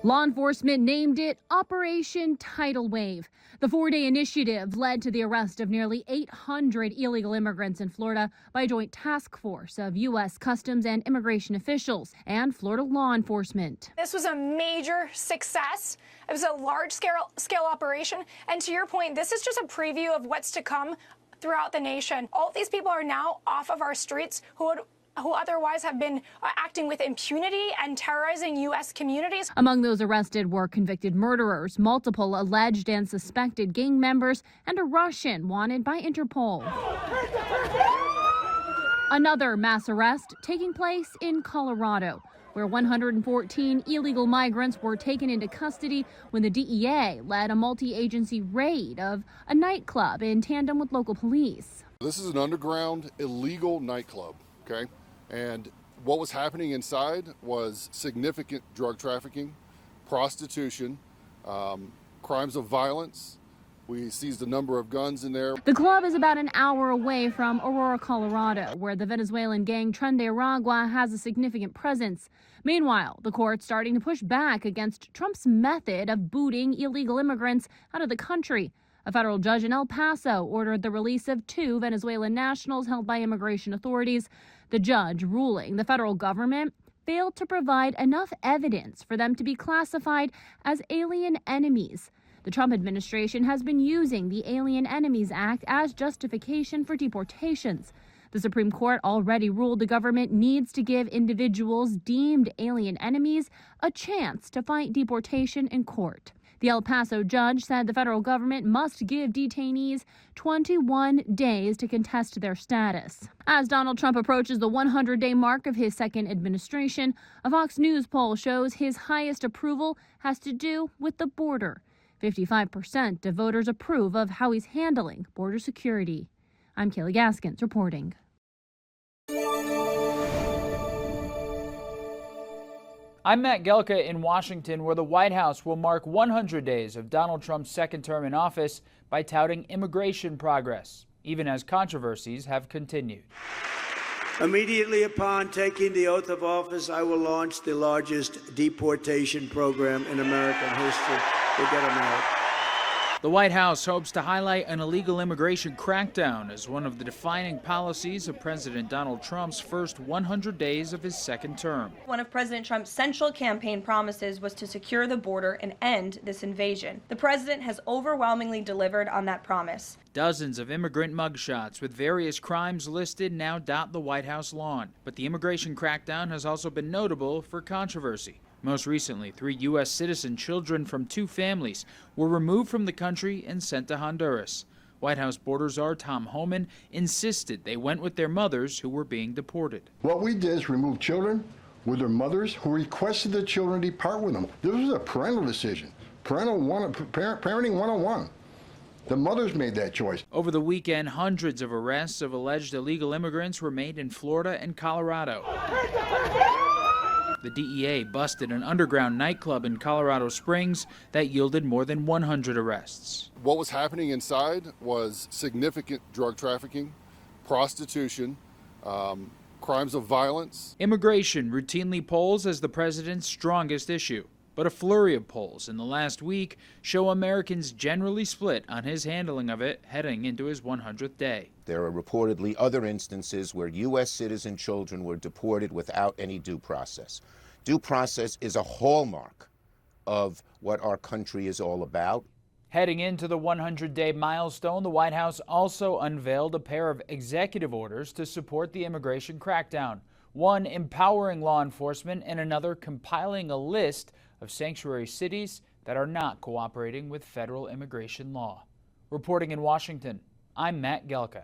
Law enforcement named it Operation Tidal Wave. The 4-day initiative led to the arrest of nearly 800 illegal immigrants in Florida by a joint task force of U.S. Customs and Immigration officials and Florida law enforcement. This was a major success. It was a large-scale operation. And to your point, this is just a preview of what's to come throughout the nation. All of these people are now off of our streets who otherwise have been acting with impunity and terrorizing U.S. communities. Among those arrested were convicted murderers, multiple alleged and suspected gang members, and a Russian wanted by Interpol. Another mass arrest taking place in Colorado, where 114 illegal migrants were taken into custody when the DEA led a multi-agency raid of a nightclub in tandem with local police. This is an underground illegal nightclub, okay? And what was happening inside was significant drug trafficking, prostitution, crimes of violence. We seized a number of guns in there. The club is about an hour away from Aurora, Colorado, where the Venezuelan gang Tren de Aragua has a significant presence. Meanwhile, the court's starting to push back against Trump's method of booting illegal immigrants out of the country. A federal judge in El Paso ordered the release of 2 Venezuelan nationals held by immigration authorities. The judge ruling the federal government failed to provide enough evidence for them to be classified as alien enemies. The Trump administration has been using the Alien Enemies Act as justification for deportations. The Supreme Court already ruled the government needs to give individuals deemed alien enemies a chance to fight deportation in court. The El Paso judge said the federal government must give detainees 21 days to contest their status. As Donald Trump approaches the 100-day mark of his second administration, a Fox News poll shows his highest approval has to do with the border. 55% of voters approve of how he's handling border security. I'm Kaylee Gaskins reporting. I'm Matt Gelka in Washington, where the White House will mark 100 days of Donald Trump's second term in office by touting immigration progress, even as controversies have continued. Immediately upon taking the oath of office, I will launch the largest deportation program in American history. We'll get them out. The White House hopes to highlight an illegal immigration crackdown as one of the defining policies of President Donald Trump's first 100 days of his second term. One of President Trump's central campaign promises was to secure the border and end this invasion. The president has overwhelmingly delivered on that promise. Dozens of immigrant mugshots with various crimes listed now dot the White House lawn. But the immigration crackdown has also been notable for controversy. Most recently, 3 U.S. citizen children from 2 families were removed from the country and sent to Honduras. White House border czar Tom Homan insisted they went with their mothers who were being deported. What we did is remove children with their mothers who requested the children depart with them. This was a parental decision, parenting 101. The mothers made that choice. Over the weekend, hundreds of arrests of alleged illegal immigrants were made in Florida and Colorado. The DEA busted an underground nightclub in Colorado Springs that yielded more than 100 arrests. What was happening inside was significant drug trafficking, prostitution, crimes of violence. Immigration routinely polls as the president's strongest issue, but a flurry of polls in the last week show Americans generally split on his handling of it heading into his 100th day. There are reportedly other instances where U.S. citizen children were deported without any due process. Due process is a hallmark of what our country is all about. Heading into the 100-day milestone, the White House also unveiled a pair of executive orders to support the immigration crackdown. One empowering law enforcement and another compiling a list of sanctuary cities that are not cooperating with federal immigration law. Reporting in Washington, I'm Matt Gelka.